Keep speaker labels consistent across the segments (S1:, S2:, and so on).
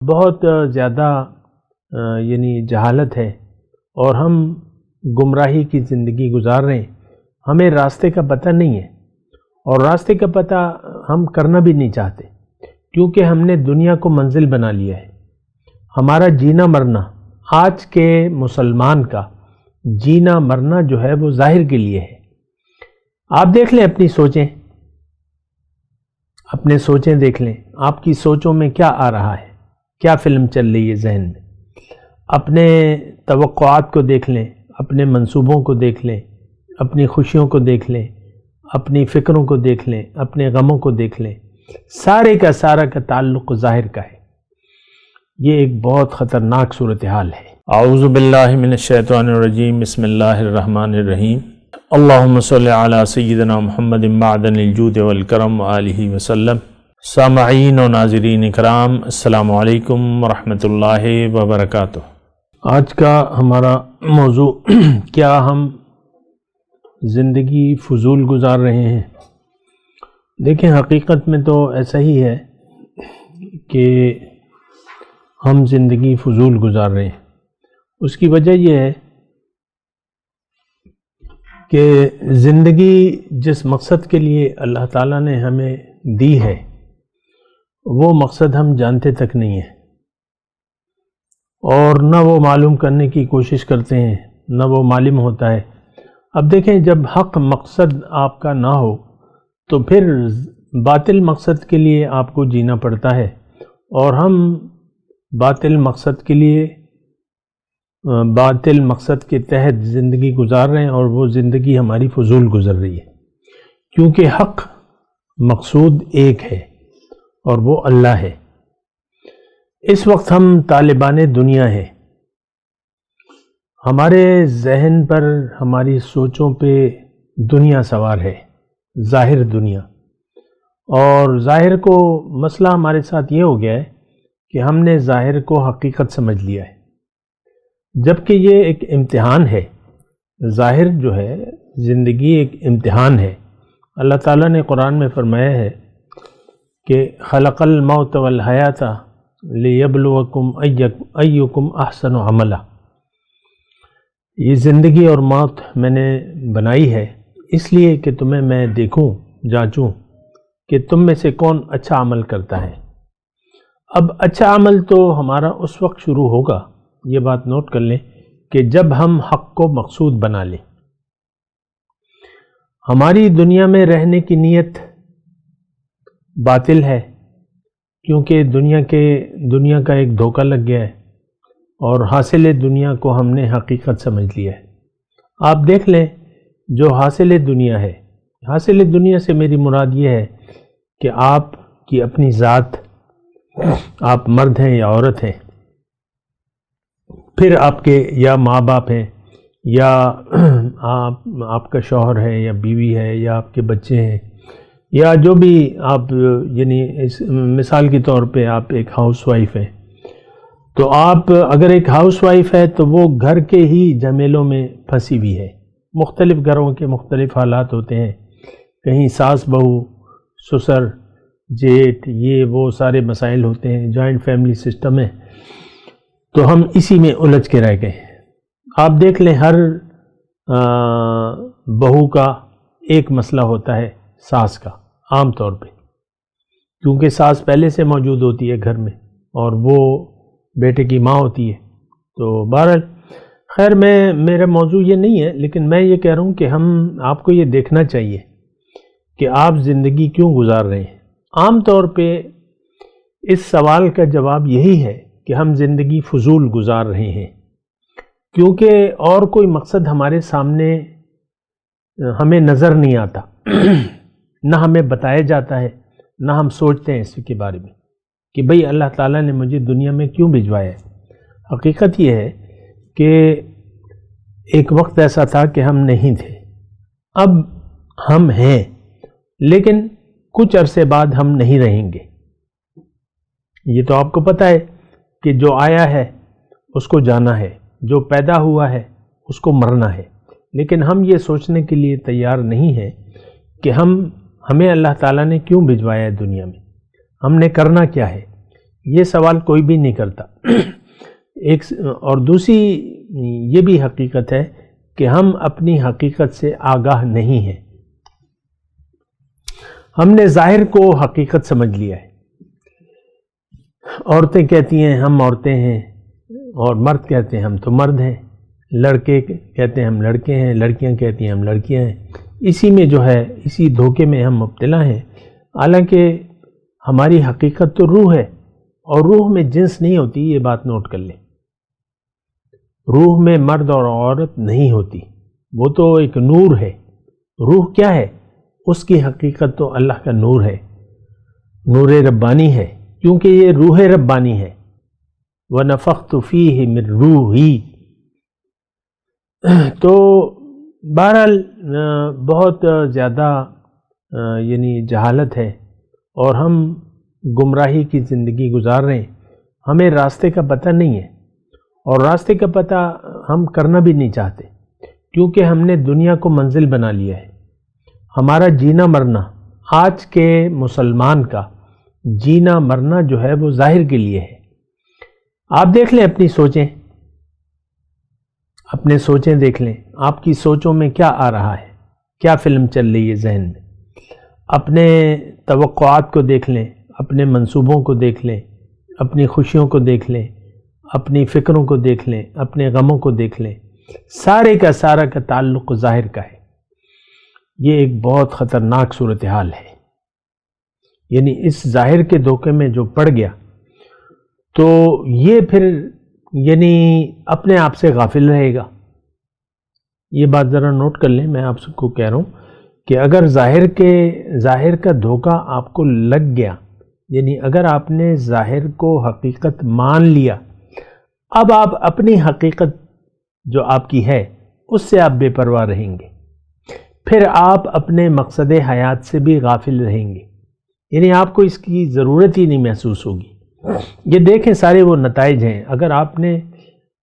S1: بہت زیادہ جہالت ہے اور ہم گمراہی کی زندگی گزار رہے ہیں. ہمیں راستے کا پتہ نہیں ہے اور راستے کا پتہ ہم کرنا بھی نہیں چاہتے کیونکہ ہم نے دنیا کو منزل بنا لیا ہے. ہمارا جینا مرنا، آج کے مسلمان کا جینا مرنا جو ہے وہ ظاہر کے لیے ہے. آپ دیکھ لیں اپنے سوچیں دیکھ لیں، آپ کی سوچوں میں کیا آ رہا ہے، کیا فلم چل رہی ہے ذہن میں. اپنے توقعات کو دیکھ لیں، اپنے منصوبوں کو دیکھ لیں، اپنی خوشیوں کو دیکھ لیں، اپنی فکروں کو دیکھ لیں، اپنے غموں کو دیکھ لیں. سارے کا سارا کا تعلق ظاہر کا ہے. یہ ایک بہت خطرناک صورتحال ہے. اعوذ باللہ من الشیطان الرجیم. بسم اللہ الرحمن الرحیم. اللہم صلی علی سیدنا محمد معدن الجود والکرم آلہ وسلم. سامعین و ناظرین کرام، السلام علیکم ورحمۃ اللہ وبرکاتہ. آج کا ہمارا موضوع کیا ہم زندگی فضول گزار رہے ہیں؟ دیکھیں، حقیقت میں تو ایسا ہی ہے کہ ہم زندگی فضول گزار رہے ہیں. اس کی وجہ یہ ہے کہ زندگی جس مقصد کے لیے اللہ تعالیٰ نے ہمیں دی ہے وہ مقصد ہم جانتے تک نہیں ہیں اور نہ وہ معلوم کرنے کی کوشش کرتے ہیں، نہ وہ معلوم ہوتا ہے. اب دیکھیں، جب حق مقصد آپ کا نہ ہو تو پھر باطل مقصد کے لیے آپ کو جینا پڑتا ہے اور ہم باطل مقصد کے لیے باطل مقصد کے تحت زندگی گزار رہے ہیں اور وہ زندگی ہماری فضول گزر رہی ہے کیونکہ حق مقصود ایک ہے اور وہ اللہ ہے. اس وقت ہم طالبان دنیا ہیں. ہمارے ذہن پر، ہماری سوچوں پہ دنیا سوار ہے، ظاہر دنیا. اور ظاہر کو مسئلہ ہمارے ساتھ یہ ہو گیا ہے کہ ہم نے ظاہر کو حقیقت سمجھ لیا ہے، جبکہ یہ ایک امتحان ہے. ظاہر جو ہے، زندگی ایک امتحان ہے. اللہ تعالیٰ نے قرآن میں فرمایا ہے کہ خلق الموت والحیات لیبلوکم ایکم احسن عملا. یہ زندگی اور موت میں نے بنائی ہے اس لیے کہ تمہیں میں دیکھوں، جانچوں کہ تم میں سے کون اچھا عمل کرتا ہے. اب اچھا عمل تو ہمارا اس وقت شروع ہوگا، یہ بات نوٹ کر لیں، کہ جب ہم حق کو مقصود بنا لیں. ہماری دنیا میں رہنے کی نیت باطل ہے کیونکہ دنیا کا ایک دھوکہ لگ گیا ہے اور حاصل دنیا کو ہم نے حقیقت سمجھ لیا ہے. آپ دیکھ لیں، جو حاصل دنیا ہے، حاصل دنیا سے میری مراد یہ ہے کہ آپ کی اپنی ذات، آپ مرد ہیں یا عورت ہیں، پھر آپ کے یا ماں باپ ہیں، یا آپ کا شوہر ہے یا بیوی ہے، یا آپ کے بچے ہیں، یا جو بھی آپ اس مثال کے طور پہ آپ ایک ہاؤس وائف ہیں. تو آپ اگر ایک ہاؤس وائف ہے تو وہ گھر کے ہی جھمیلوں میں پھنسی ہوئی ہے. مختلف گھروں کے مختلف حالات ہوتے ہیں، کہیں ساس بہو، سسر، جیٹھ، یہ وہ سارے مسائل ہوتے ہیں. جوائنٹ فیملی سسٹم ہے تو ہم اسی میں الجھ کے رہ گئے. آپ دیکھ لیں، ہر بہو کا ایک مسئلہ ہوتا ہے ساس کا، عام طور پہ، کیونکہ ساس پہلے سے موجود ہوتی ہے گھر میں اور وہ بیٹے کی ماں ہوتی ہے. تو بہرحال خیر، میرا موضوع یہ نہیں ہے، لیکن میں یہ کہہ رہا ہوں کہ آپ کو یہ دیکھنا چاہیے کہ آپ زندگی کیوں گزار رہے ہیں. عام طور پہ اس سوال کا جواب یہی ہے کہ ہم زندگی فضول گزار رہے ہیں کیونکہ اور کوئی مقصد ہمارے سامنے ہمیں نظر نہیں آتا، نہ ہمیں بتایا جاتا ہے، نہ ہم سوچتے ہیں اس کے بارے میں کہ بھئی اللہ تعالیٰ نے مجھے دنیا میں کیوں بھجوایا ہے. حقیقت یہ ہے کہ ایک وقت ایسا تھا کہ ہم نہیں تھے، اب ہم ہیں، لیکن کچھ عرصے بعد ہم نہیں رہیں گے. یہ تو آپ کو پتہ ہے کہ جو آیا ہے اس کو جانا ہے، جو پیدا ہوا ہے اس کو مرنا ہے. لیکن ہم یہ سوچنے کے لیے تیار نہیں ہیں کہ ہمیں اللہ تعالیٰ نے کیوں بھجوایا ہے دنیا میں، ہم نے کرنا کیا ہے. یہ سوال کوئی بھی نہیں کرتا۔ ایک اور دوسری یہ بھی حقیقت ہے کہ ہم اپنی حقیقت سے آگاہ نہیں ہیں۔ ہم نے ظاہر کو حقیقت سمجھ لیا ہے۔ عورتیں کہتی ہیں ہم عورتیں ہیں، اور مرد کہتے ہیں ہم تو مرد ہیں، لڑکے کہتے ہیں ہم لڑکے ہیں، لڑکیاں کہتی ہیں ہم لڑکیاں ہیں۔ اسی میں جو ہے، اسی دھوکے میں ہم مبتلا ہیں، حالانکہ ہماری حقیقت تو روح ہے، اور روح میں جنس نہیں ہوتی، یہ بات نوٹ کر لیں۔ روح میں مرد اور عورت نہیں ہوتی، وہ تو ایک نور ہے۔ روح کیا ہے؟ اس کی حقیقت تو اللہ کا نور ہے، نور ربانی ہے، کیونکہ یہ روح ربانی ہے۔ وَنَفَخْتُ فِيهِ مِن رُوحِي۔ تو بہرحال بہت زیادہ یعنی جہالت ہے، اور ہم گمراہی کی زندگی گزار رہے ہیں۔ ہمیں راستے کا پتہ نہیں ہے، اور راستے کا پتہ ہم کرنا بھی نہیں چاہتے، کیونکہ ہم نے دنیا کو منزل بنا لیا ہے۔ ہمارا جینا مرنا، آج کے مسلمان کا جینا مرنا جو ہے وہ ظاہر کے لیے ہے۔ آپ دیکھ لیں اپنی سوچیں، اپنے سوچیں دیکھ لیں، آپ کی سوچوں میں کیا آ رہا ہے، کیا فلم چل رہی ہے ذہن میں۔ اپنے توقعات کو دیکھ لیں، اپنے منصوبوں کو دیکھ لیں، اپنی خوشیوں کو دیکھ لیں، اپنی فکروں کو دیکھ لیں، اپنے غموں کو دیکھ لیں، سارے کا سارا کا تعلق ظاہر کا ہے۔ یہ ایک بہت خطرناک صورتحال ہے، یعنی اس ظاہر کے دھوکے میں جو پڑ گیا تو یہ پھر یعنی اپنے آپ سے غافل رہے گا۔ یہ بات ذرا نوٹ کر لیں، میں آپ کو کہہ رہا ہوں کہ اگر ظاہر کا دھوکہ آپ کو لگ گیا، یعنی اگر آپ نے ظاہر کو حقیقت مان لیا، اب آپ اپنی حقیقت جو آپ کی ہے اس سے آپ بے پرواہ رہیں گے، پھر آپ اپنے مقصد حیات سے بھی غافل رہیں گے، یعنی آپ کو اس کی ضرورت ہی نہیں محسوس ہوگی۔ یہ دیکھیں سارے وہ نتائج ہیں، اگر آپ نے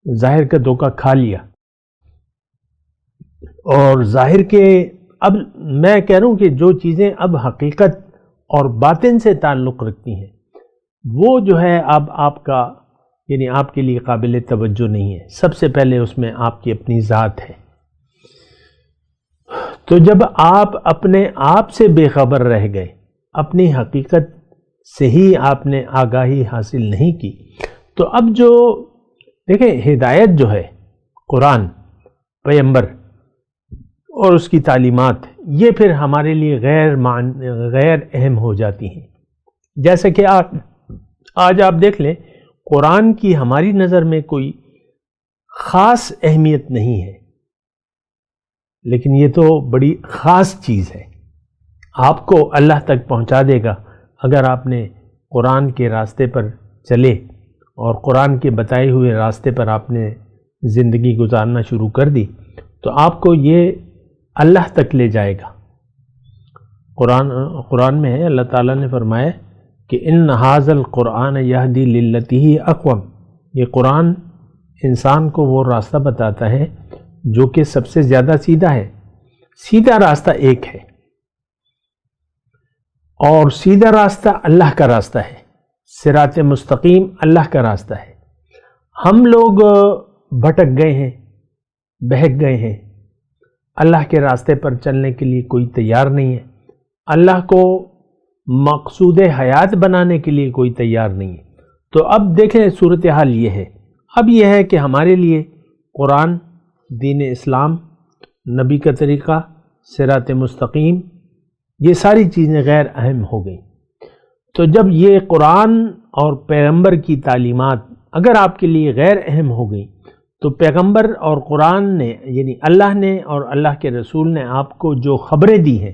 S1: ظاہر کا دھوکہ کھا لیا اور ظاہر کے، اب میں کہہ رہا ہوں کہ جو چیزیں اب حقیقت اور باطن سے تعلق رکھتی ہیں وہ جو ہے اب آپ کا یعنی آپ کے لیے قابل توجہ نہیں ہے۔ سب سے پہلے اس میں آپ کی اپنی ذات ہے۔ تو جب آپ اپنے آپ سے بے خبر رہ گئے، اپنی حقیقت سے ہی آپ نے آگاہی حاصل نہیں کی، تو اب جو دیکھیں ہدایت جو ہے، قرآن، پیغمبر اور اس کی تعلیمات، یہ پھر ہمارے لیے غیر اہم ہو جاتی ہیں۔ جیسے کہ آج آپ دیکھ لیں، قرآن کی ہماری نظر میں کوئی خاص اہمیت نہیں ہے، لیکن یہ تو بڑی خاص چیز ہے، آپ کو اللہ تک پہنچا دے گا۔ اگر آپ نے قرآن کے راستے پر چلے اور قرآن کے بتائے ہوئے راستے پر آپ نے زندگی گزارنا شروع کر دی، تو آپ کو یہ اللہ تک لے جائے گا۔ قرآن میں ہے، اللہ تعالیٰ نے فرمایا کہ ان ھذا القرآن یہدی للتی ہی اقوم، یہ قرآن انسان کو وہ راستہ بتاتا ہے جو کہ سب سے زیادہ سیدھا ہے۔ سیدھا راستہ ایک ہے، اور سیدھا راستہ اللہ کا راستہ ہے، صراط مستقیم اللہ کا راستہ ہے۔ ہم لوگ بھٹک گئے ہیں، بہک گئے ہیں، اللہ کے راستے پر چلنے کے لیے کوئی تیار نہیں ہے، اللہ کو مقصود حیات بنانے کے لیے کوئی تیار نہیں ہے۔ تو اب دیکھیں صورتحال یہ ہے، اب یہ ہے کہ ہمارے لیے قرآن، دین اسلام، نبی کا طریقہ، صراط مستقیم، یہ ساری چیزیں غیر اہم ہو گئیں۔ تو جب یہ قرآن اور پیغمبر کی تعلیمات اگر آپ کے لیے غیر اہم ہو گئیں، تو پیغمبر اور قرآن نے یعنی اللہ نے اور اللہ کے رسول نے آپ کو جو خبریں دی ہیں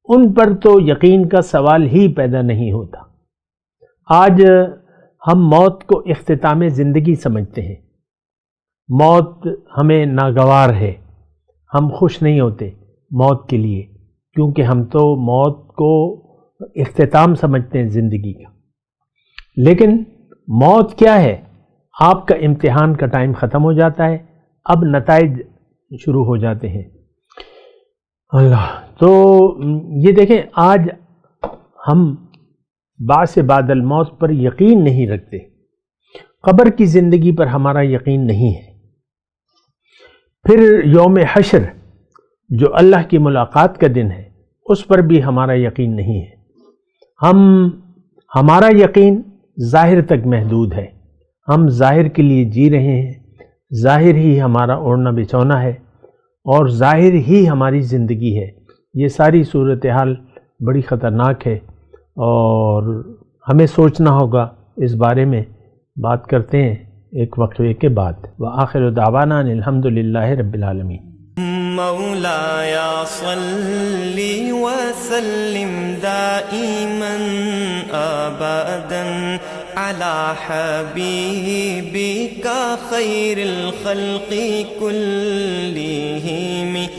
S1: ان پر تو یقین کا سوال ہی پیدا نہیں ہوتا۔ آج ہم موت کو اختتام زندگی سمجھتے ہیں، موت ہمیں ناگوار ہے، ہم خوش نہیں ہوتے موت کے لیے، کیونکہ ہم تو موت کو اختتام سمجھتے ہیں زندگی کا۔ لیکن موت کیا ہے؟ آپ کا امتحان کا ٹائم ختم ہو جاتا ہے، اب نتائج شروع ہو جاتے ہیں۔ اللہ، تو یہ دیکھیں آج ہم بعث بعد الموت پر یقین نہیں رکھتے، قبر کی زندگی پر ہمارا یقین نہیں ہے، پھر یوم حشر جو اللہ کی ملاقات کا دن ہے اس پر بھی ہمارا یقین نہیں ہے۔ ہمارا یقین ظاہر تک محدود ہے، ہم ظاہر کے لیے جی رہے ہیں، ظاہر ہی ہمارا اوڑھنا بچھونا ہے اور ظاہر ہی ہماری زندگی ہے۔ یہ ساری صورتحال بڑی خطرناک ہے اور ہمیں سوچنا ہوگا اس بارے میں۔ بات کرتے ہیں ایک وقفے کے بعد۔ وآخر دعوانا ان الحمدللہ رب العالمین۔
S2: مولاي صل وسلم دائما ابدا على حبيبك خير الخلق كلهم